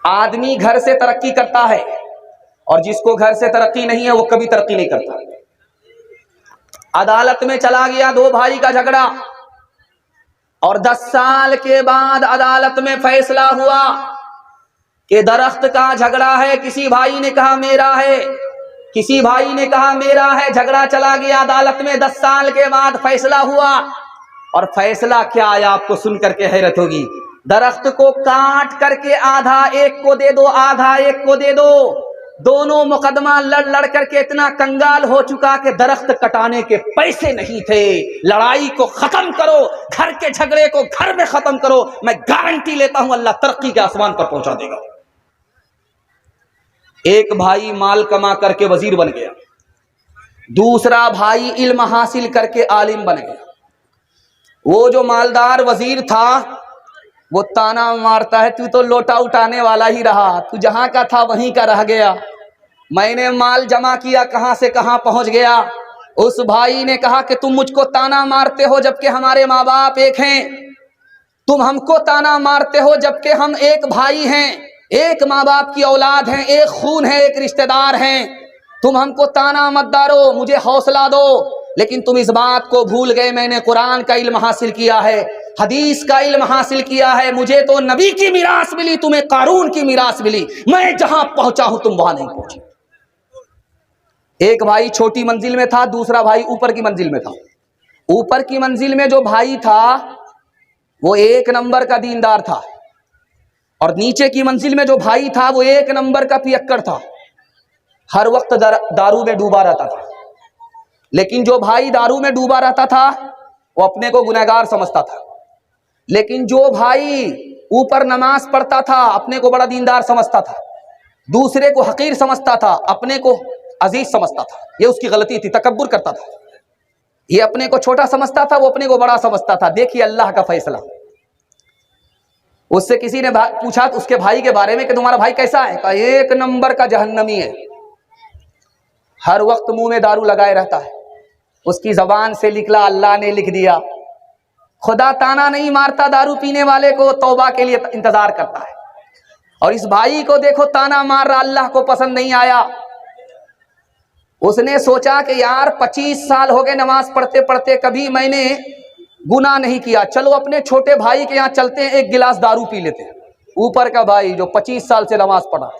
आदमी घर से तरक्की करता है और जिसको घर से तरक्की नहीं है वो कभी तरक्की नहीं करता। अदालत में चला गया दो भाई का झगड़ा और 10 साल के बाद अदालत में फैसला हुआ कि दरख्त का झगड़ा है। किसी भाई ने कहा मेरा है, किसी भाई ने कहा मेरा है। झगड़ा चला गया अदालत में, 10 साल के बाद फैसला हुआ। और फैसला क्या आया आपको सुन करके हैरत होगी। दरख्त को काट करके आधा एक को दे दो, आधा एक को दे दो। दोनों मुकदमा लड़ लड़ करके इतना कंगाल हो चुका कि दरख्त कटाने के पैसे नहीं थे। लड़ाई को खत्म करो, घर के झगड़े को घर में खत्म करो। मैं गारंटी लेता हूं अल्लाह तरक्की के आसमान पर पहुंचा देगा। एक भाई माल कमा करके वजीर बन गया, दूसरा भाई इल्म हासिल करके आलिम बन गया। वो जो मालदार वजीर था वो ताना मारता है, तू तो लोटा उठाने वाला ही रहा, तू जहां का था वहीं का रह गया। मैंने माल जमा किया कहां से कहां पहुंच गया। उस भाई ने कहा कि तुम मुझको ताना मारते हो जबकि हमारे माँ बाप एक हैं, तुम हमको ताना मारते हो जबकि हम एक भाई हैं, एक माँ बाप की औलाद हैं, एक खून है, एक रिश्तेदार हैं। तुम हमको ताना मत डालो, मुझे हौसला दो। लेकिन तुम इस बात को भूल गए मैंने कुरान का इल्म हासिल किया है, हदीस का इल्म हासिल किया है। मुझे तो नबी की मिरास मिली, तुम्हें कारून की मिरास मिली। मैं जहां पहुंचा हूं तुम वहां नहीं पहुंचे। एक भाई छोटी मंजिल में था, दूसरा भाई ऊपर की मंजिल में था। ऊपर की मंजिल में जो भाई था वो 1 नंबर का दीनदार था और नीचे की मंजिल में जो भाई था वो 1 नंबर का पियक्कड़ था। हर वक्त दारू में डूबा रहता था। लेकिन जो भाई दारू में डूबा रहता था वो अपने को गुनहगार समझता था। लेकिन जो भाई ऊपर नमाज पढ़ता था अपने को बड़ा दीनदार समझता था। दूसरे को हकीर समझता था, अपने को अजीज समझता था। ये उसकी गलती थी, तकब्बुर करता था। ये अपने को छोटा समझता था, वो अपने को बड़ा समझता था। देखिए अल्लाह का फैसला। उससे किसी ने पूछा उसके भाई के बारे में कि तुम्हारा भाई कैसा है? कहा 1 नंबर का जहन्नमी है, हर वक्त मुंह में दारू लगाए रहता है। उसकी जबान से निकला, अल्लाह ने लिख दिया। खुदा ताना नहीं मारता दारू पीने वाले को, तौबा के लिए इंतजार करता है। और इस भाई को देखो ताना मार रहा, अल्लाह को पसंद नहीं आया। उसने सोचा कि यार 25 साल हो गए नमाज पढ़ते पढ़ते, कभी मैंने गुनाह नहीं किया, चलो अपने छोटे भाई के यहाँ चलते हैं, 1 गिलास दारू पी लेते हैं। ऊपर का भाई जो 25 साल से नमाज पढ़ा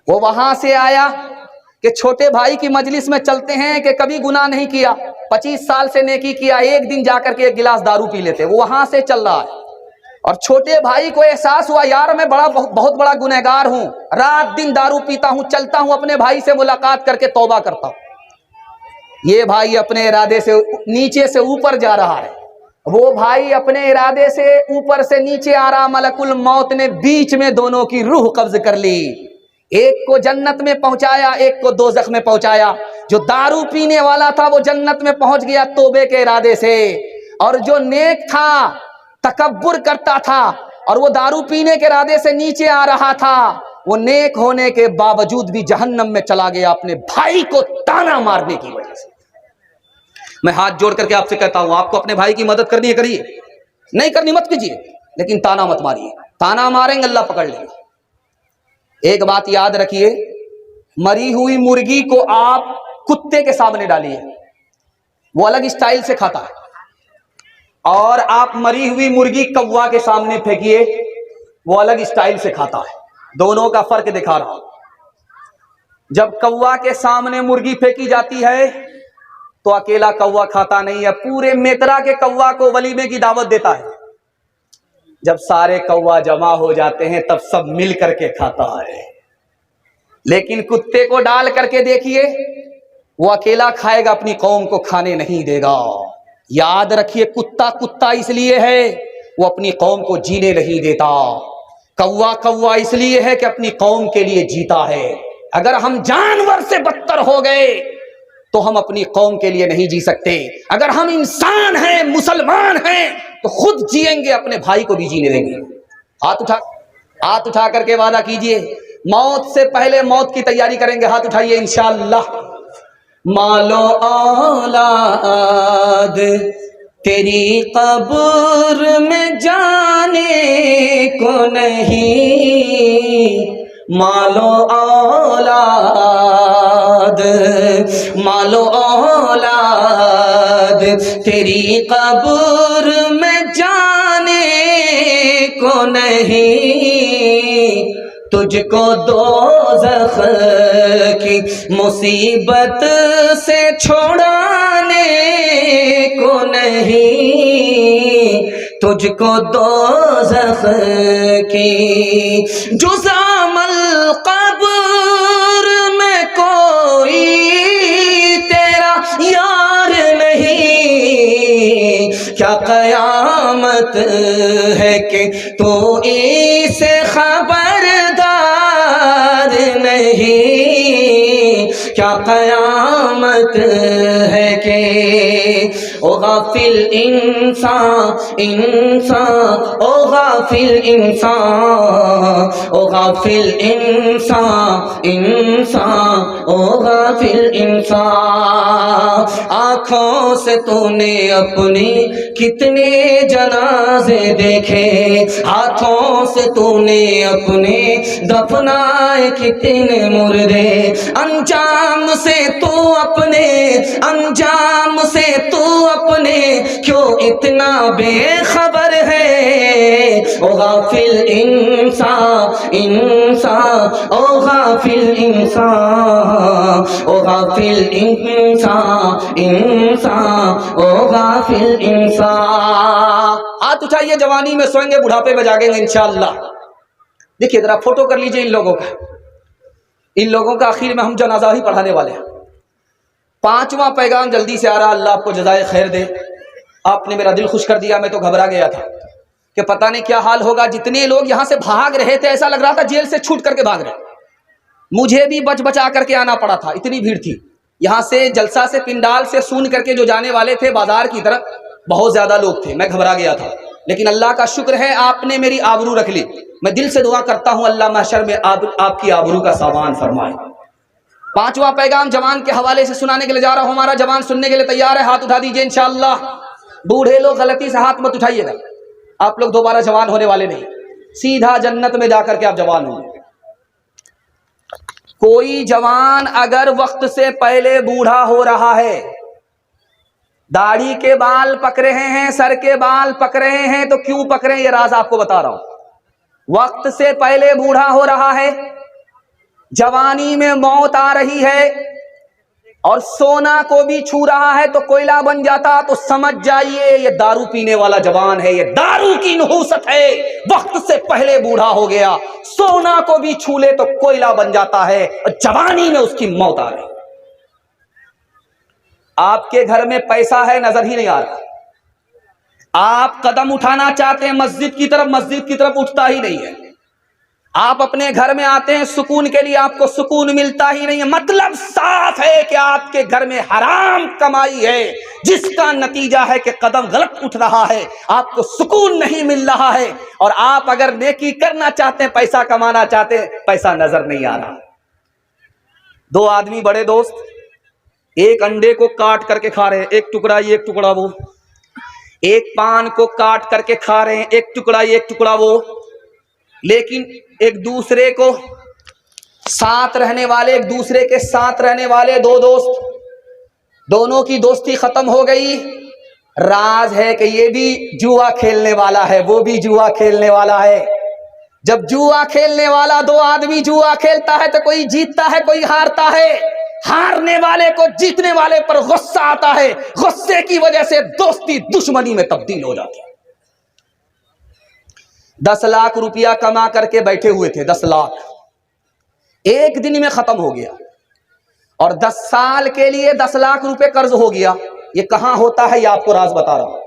वो वहां से आया कि छोटे भाई की मजलिस में चलते हैं कि कभी गुनाह नहीं किया, 25 साल से नेकी किया, एक दिन जाकर के 1 गिलास दारू पी लेते। वो वहां से चल रहा है और छोटे भाई को एहसास हुआ यार मैं बहुत बड़ा गुनहगार हूं, रात दिन दारू पीता हूं, चलता हूं अपने भाई से मुलाकात करके तौबा करता हूं। ये भाई अपने इरादे से नीचे से ऊपर जा रहा है, वो भाई अपने इरादे से ऊपर से नीचे आ रहा। मलकुल मौत ने बीच में दोनों की रूह कब्ज कर ली। एक को जन्नत में पहुंचाया, एक को दोज़ख में पहुंचाया। जो दारू पीने वाला था वो जन्नत में पहुंच गया तौबे के इरादे से, और जो नेक था तकब्बुर करता था और वो दारू पीने के इरादे से नीचे आ रहा था, वो नेक होने के बावजूद भी जहन्नम में चला गया अपने भाई को ताना मारने की वजह से। मैं हाथ जोड़ करके आपसे कहता हूं, आपको अपने भाई की मदद करनी है करिए, नहीं करनी मत कीजिए, लेकिन ताना मत मारिए। ताना मारेंगे अल्लाह पकड़ लेगा। एक बात याद रखिए, मरी हुई मुर्गी को आप कुत्ते के सामने डालिए, वो अलग स्टाइल से खाता है, और आप मरी हुई मुर्गी कौवा के सामने फेंकिए, वो अलग स्टाइल से खाता है। दोनों का फर्क दिखा रहा हूं। जब कौवा के सामने मुर्गी फेंकी जाती है तो अकेला कौवा खाता नहीं है, पूरे मेतरा के कौवा को वलीमे की दावत देता है। जब सारे कौवा जमा हो जाते हैं तब सब मिल करके खाता है। लेकिन कुत्ते को डाल करके देखिए, वो अकेला खाएगा, अपनी कौम को खाने नहीं देगा। याद रखिए, कुत्ता कुत्ता इसलिए है वो अपनी कौम को जीने नहीं देता, कौवा कौवा इसलिए है कि अपनी कौम के लिए जीता है। अगर हम जानवर से बदतर हो गए तो हम अपनी कौम के लिए नहीं जी सकते। अगर हम इंसान हैं, मुसलमान हैं, तो खुद जिएंगे, अपने भाई को भी जीने देंगे। हाथ उठा करके वादा कीजिए, मौत से पहले मौत की तैयारी करेंगे। हाथ उठाइए इंशाअल्लाह। मालो औलाद तेरी कब्र में जाने को नहीं मालो औलाद, मालो औलाद तेरी कब्र में जाने को नहीं, तुझको दोज़ख की मुसीबत से छोड़ाने को नहीं, तुझको दोज़ख की जुज़ामल क़ब्र में कोई तेरा यार नहीं, क्या क़यामत है कि तू इसे खबरदार नहीं, क्या क़यामत है कि ओ गाफिल इंसान, इंसान ओ गाफिल इंसान, ओ गाफिल इंसान, इंसान ओ गाफिल इंसान। आँखों से तूने अपनी कितने जनाजे देखे, हाथों से तूने अपने दफनाए कितने मुर्दे, अंजाम से तू अपने, अंजाम से तू अपने क्यों इतना बेखबर है। ओ गाफिल इंसान, इंसान ओ गाफिल इंसान, ओ गाफिल इंसान, इंसान ओ गाफिल इंसान। हाथ उठाइए, जवानी में सोएंगे, बुढ़ापे में जागेंगे इंशाअल्लाह। देखिए जरा फोटो कर लीजिए इन लोगों का, इन लोगों का आखिर में हम जनाजा ही पढ़ाने वाले हैं। 5वां पैगाम जल्दी से आ रहा, अल्लाह आपको जज़ाए खैर दे। आपने मेरा दिल खुश कर दिया, मैं तो घबरा गया था कि पता नहीं क्या हाल होगा। जितने लोग यहाँ से भाग रहे थे ऐसा लग रहा था जेल से छूट करके भाग रहे, मुझे भी बच बचा करके आना पड़ा था, इतनी भीड़ थी। यहाँ से जलसा से, पिंडाल से सुन करके जो जाने वाले थे बाजार की तरफ, बहुत ज्यादा लोग थे, मैं घबरा गया था। लेकिन अल्लाह का शुक्र है आपने मेरी आबरू रख ली। मैं दिल से दुआ करता हूँ अल्लाह महशर में आपकी आबरू का सामान फरमाए। 5वां पैगाम जवान के हवाले से सुनाने के लिए जा रहा हूँ। हमारा जवान सुनने के लिए तैयार है? हाथ उठा दीजिए इंशाअल्लाह। बूढ़े लोग गलती से हाथ मत उठाइएगा, आप लोग दोबारा जवान होने वाले नहीं, सीधा जन्नत में जाकर के आप जवान होंगे। कोई जवान अगर वक्त से पहले बूढ़ा हो रहा है, दाढ़ी के बाल पक रहे हैं, सर के बाल पक रहे हैं, तो क्यों पक रहे हैं ये राज आपको बता रहा हूं। वक्त से पहले बूढ़ा हो रहा है, जवानी में मौत आ रही है और सोना को भी छू रहा है तो कोयला बन जाता, तो समझ जाइए ये दारू पीने वाला जवान है, ये दारू की नहूसत है। वक्त से पहले बूढ़ा हो गया, सोना को भी छू ले तो कोयला बन जाता है और जवानी में उसकी मौत आ रही। आपके घर में पैसा है, नजर ही नहीं आ रहा। आप कदम उठाना चाहते हैं मस्जिद की तरफ उठता ही नहीं है। आप अपने घर में आते हैं सुकून के लिए, आपको सुकून मिलता ही नहीं है। मतलब साफ है कि आपके घर में हराम कमाई है, जिसका नतीजा है कि कदम गलत उठ रहा है, आपको सुकून नहीं मिल रहा है। और आप अगर नेकी करना चाहते हैं, पैसा कमाना चाहते हैं, पैसा नजर नहीं आ रहा। 2 आदमी बड़े दोस्त एक अंडे को काट करके खा रहे हैं, एक टुकड़ा ये एक टुकड़ा वो। एक पान को काट करके खा रहे हैं, एक टुकड़ा ये एक टुकड़ा वो। लेकिन एक दूसरे को साथ रहने वाले, एक दूसरे के साथ रहने वाले 2 दोस्त, दोनों की दोस्ती खत्म हो गई। राज है कि ये भी जुआ खेलने वाला है, वो भी जुआ खेलने वाला है। जब जुआ खेलने वाला 2 आदमी जुआ खेलता है तो कोई जीतता है, कोई हारता है। हारने वाले को जीतने वाले पर गुस्सा आता है, गुस्से की वजह से दोस्ती दुश्मनी में तब्दील हो जाती है। 10 लाख रुपया कमा करके बैठे हुए थे, 10 लाख एक दिन में खत्म हो गया। और 10 साल के लिए 10 लाख रुपए कर्ज हो गया। ये कहां होता है, ये आपको राज बता रहा हूं।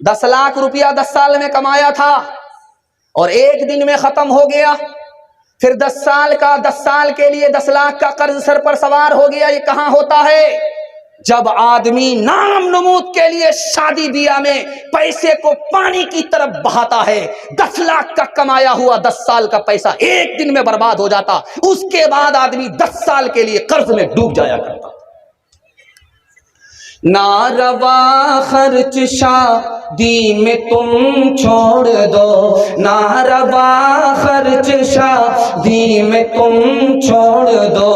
10 लाख रुपया 10 साल में कमाया था और एक दिन में खत्म हो गया। फिर 10 साल के लिए 10 लाख का कर्ज सर पर सवार हो गया। ये कहां होता है? जब आदमी नाम नमूद के लिए शादी ब्याह में पैसे को पानी की तरफ बहाता है। 10 लाख का कमाया हुआ 10 साल का पैसा एक दिन में बर्बाद हो जाता, उसके बाद आदमी 10 साल के लिए कर्ज में डूब जाया करता। नारवा खर्च शादी में तुम छोड़ दो, नारवा खर्च शादी में तुम छोड़ दो,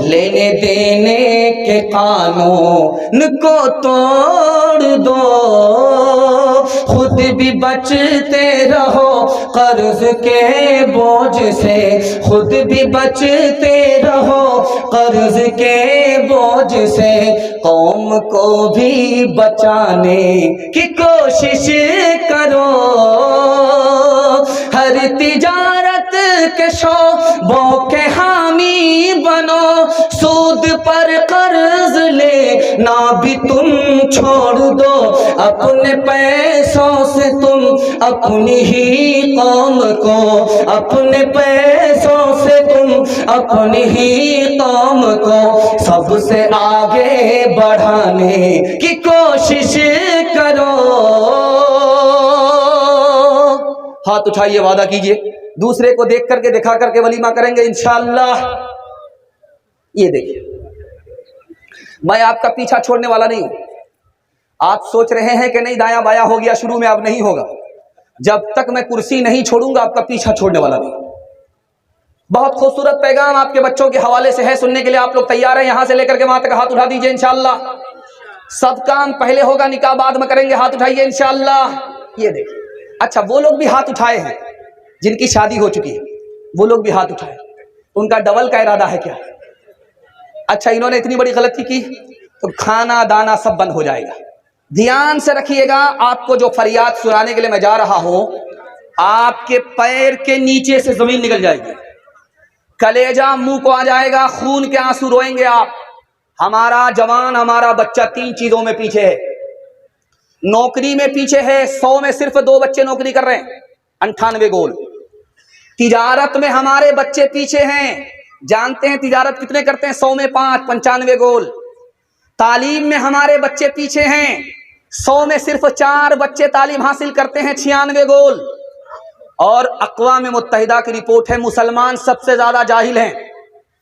लेने देने के कानून को तोड़ दो, खुद भी बचते रहो कर्ज के बोझ से, खुद भी बचते रहो कर्ज के बोझ से, कौम को भी बचाने की कोशिश करो, हर तिजारत के शोबों के हामी बनो, सूद पर कर्ज ले ना भी तुम छोड़ दो, अपने पैसों से तुम अपनी ही कौम को, अपने पैसों से तुम अपनी ही कौम को सबसे आगे बढ़ाने की कोशिश करो। हाथ उठाइए, वादा कीजिए, दूसरे को देख करके दिखा करके वलीमा करेंगे इंशाअल्लाह। ये देखिए, मैं आपका पीछा छोड़ने वाला नहीं हूं। आप सोच रहे हैं कि नहीं दाया बाया हो गया शुरू में, अब नहीं होगा। जब तक मैं कुर्सी नहीं छोड़ूंगा आपका पीछा छोड़ने वाला नहीं। बहुत खूबसूरत पैगाम आपके बच्चों के हवाले से है, सुनने के लिए आप लोग तैयार हैं? यहां से लेकर के वहां तक हाथ उठा दीजिए इंशाअल्लाह। सब काम पहले होगा, निकाह बाद में करेंगे। हाथ उठाइए इंशाअल्लाह। ये देखिए, अच्छा वो लोग भी हाथ उठाए हैं जिनकी शादी हो चुकी है, वो लोग भी हाथ उठाए। उनका डबल का इरादा है क्या? अच्छा, इन्होंने इतनी बड़ी गलती की तो खाना दाना सब बंद हो जाएगा। ध्यान से रखिएगा, आपको जो फरियाद सुनाने के लिए मैं जा रहा हूं, आपके पैर के नीचे से जमीन निकल जाएगी, कलेजा मुंह को आ जाएगा, खून के आंसू रोएंगे आप। हमारा जवान, हमारा बच्चा 3 चीजों में पीछे है। नौकरी में पीछे है, 100 में सिर्फ 2 बच्चे नौकरी कर रहे हैं, 98 गोल। तिजारत में हमारे बच्चे पीछे हैं, जानते हैं तिजारत कितने करते हैं? 100 में 5, 95 गोल। तालीम में हमारे बच्चे पीछे हैं, 100 में सिर्फ 4 बच्चे तालीम हासिल करते हैं, 96 गोल। और अक़वाम मुत्तहिदा की रिपोर्ट है, मुसलमान सबसे ज्यादा जाहिल हैं।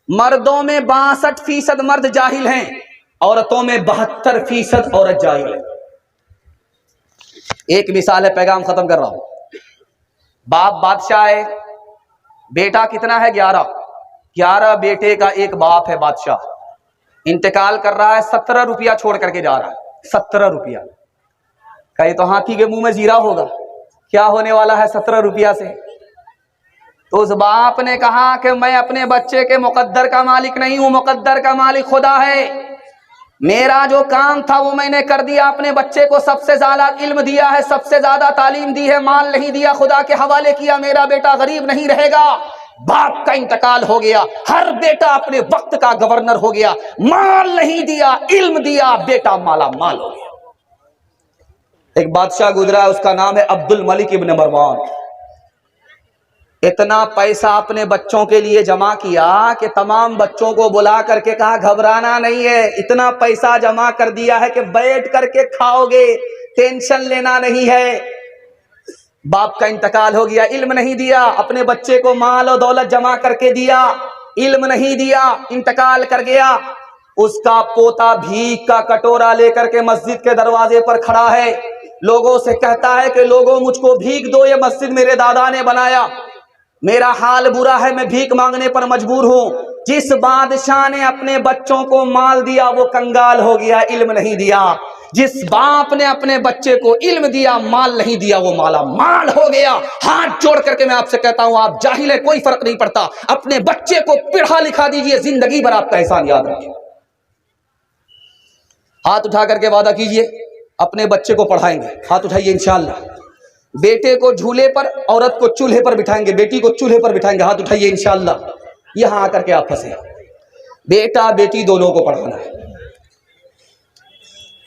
मर्दों में 62% मर्द जाहिल हैं, औरतों में 72% औरत जाहिल है। एक मिसाल है, पैगाम खत्म कर रहा हूं। बाप बादशाह है, बेटा कितना है? 11 बेटे का एक बाप है बादशाह। इंतकाल कर रहा है, 17 रुपया छोड़ करके जा रहा है। 17 रुपया, कहे तो हाथी के मुंह में जीरा होगा। क्या होने वाला है 17 रुपया से? तो उस बाप ने कहा कि मैं अपने बच्चे के मुकद्दर का मालिक नहीं हूं, मुकद्दर का मालिक खुदा है। मेरा जो काम था वो मैंने कर दिया, अपने बच्चे को सबसे ज्यादा इल्म दिया है, सबसे ज्यादा तालीम दी है, माल नहीं दिया, खुदा के हवाले किया। मेरा बेटा गरीब नहीं रहेगा। बाप का इंतकाल हो गया, हर बेटा अपने वक्त का गवर्नर हो गया। माल नहीं दिया, इल्म दिया, बेटा माला माल हो गया। एक बादशाह गुजरा, उसका नाम है अब्दुल मलिक इब्न मरवान। इतना पैसा अपने बच्चों के लिए जमा किया कि तमाम बच्चों को बुला करके कहा घबराना नहीं है, इतना पैसा जमा कर दिया है कि बैठ करके खाओगे, टेंशन लेना नहीं है। बाप का इंतकाल हो गया, इल्म नहीं दिया, अपने बच्चे को माल और दौलत जमा करके दिया, इल्म नहीं दिया, इंतकाल कर गया। उसका पोता भीख का कटोरा लेकर के मस्जिद के दरवाजे पर खड़ा है, लोगों से कहता है कि लोगों मुझको भीख दो, ये मस्जिद मेरे दादा ने बनाया, मेरा हाल बुरा है, मैं भीख मांगने पर मजबूर हूं। जिस बादशाह ने अपने बच्चों को माल दिया वो कंगाल हो गया, इल्म नहीं दिया। जिस बाप ने अपने बच्चे को इल्म दिया, माल नहीं दिया, वो माला माल हो गया। हाथ जोड़ करके मैं आपसे कहता हूं, आप जाहिल है, कोई फर्क नहीं पड़ता। अपने बच्चे को पढ़ा लिखा दीजिए, जिंदगी भर आपका एहसान याद रखिए। हाथ उठा करके वादा कीजिए, अपने बच्चे को पढ़ाएंगे। हाथ उठाइए इंशाअल्लाह। बेटे को झूले पर, औरत को चूल्हे पर बिठाएंगे, बेटी को चूल्हे पर बिठाएंगे। हाथ उठाइए इंशाअल्लाह। यहां आकर के आप फंसे। बेटा बेटी दोनों को पढ़ाना है।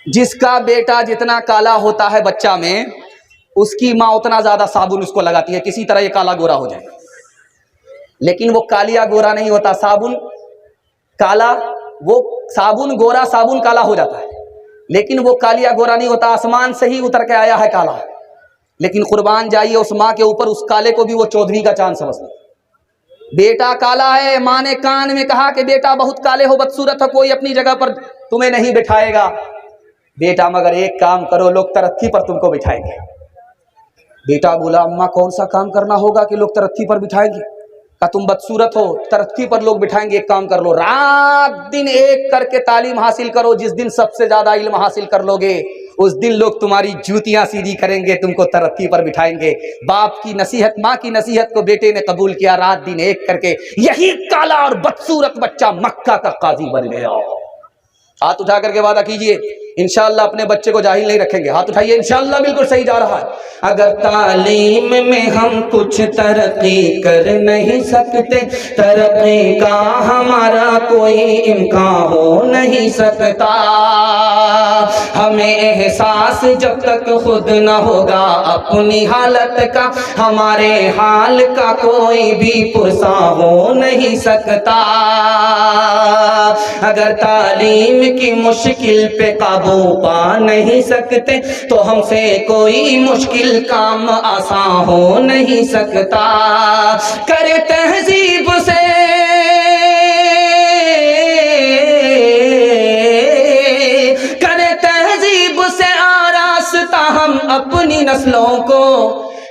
जिसका बेटा जितना काला होता है बच्चा में, उसकी माँ उतना ज्यादा साबुन उसको लगाती है, किसी तरह ये काला गोरा हो जाए। लेकिन वो कालिया गोरा नहीं होता, साबुन काला, वो साबुन गोरा, साबुन काला हो जाता है, लेकिन वो कालिया गोरा नहीं होता, आसमान से ही उतर के आया है काला। लेकिन कुर्बान जाइए उस माँ के ऊपर, उस काले को भी वो 14वीं का चांद समझती। बेटा काला है, माँ ने कान में कहा कि बेटा बहुत काले हो, बदसूरत हो, कोई अपनी जगह पर तुम्हें नहीं बिठाएगा। बेटा मगर एक काम करो, लोग तरक्की पर तुमको बिठाएंगे। बेटा बोला अम्मा कौन सा काम करना होगा कि लोग तरक्की पर बिठाएंगे? का तुम बदसूरत हो, तरक्की पर लोग बिठाएंगे, एक काम कर लो, रात दिन एक करके तालीम हासिल करो, जिस दिन सबसे ज्यादा इल्म हासिल कर लोगे उस दिन लोग तुम्हारी जूतियां सीधी करेंगे, तुमको तरक्की पर बिठाएंगे। बाप की नसीहत, माँ की नसीहत को बेटे ने कबूल किया, रात दिन एक करके यही काला और बदसूरत बच्चा मक्का का काजी बन गया। हाथ उठा करके वादा कीजिए इंशाअल्लाह अपने बच्चे को जाहिल नहीं रखेंगे। हाथ उठाइए, इंशाअल्लाह बिल्कुल सही जा रहा है। अगर तालीम में हम कुछ तरक्की कर नहीं सकते, तरक्की का हमारा कोई इम्कान हो नहीं सकता। हमें एहसास जब तक खुद न होगा अपनी हालत का, हमारे हाल का कोई भी पुरसा हो नहीं सकता। अगर तालीम की मुश्किल पे काबू पा नहीं सकते तो हमसे कोई मुश्किल काम आसान हो नहीं सकता। करे तहजीब से आरास्ता हम अपनी नस्लों को,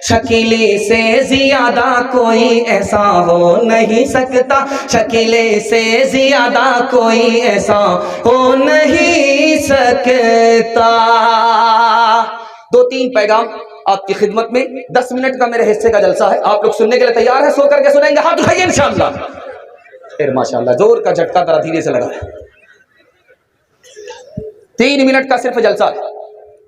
शकीले से ज्यादा कोई ऐसा हो नहीं सकता, शकीले से ज्यादा कोई ऐसा हो नहीं सकता। 2-3 पैगाम आपकी खिदमत में, 10 मिनट का मेरे हिस्से का जलसा है, आप लोग सुनने के लिए तैयार हैं? सो करके सुनेंगे? हाथ उठाइए इंशाअल्लाह। फिर माशाअल्लाह जोर का झटका जरा धीरे से लगा है। 3 मिनट का सिर्फ जलसा है।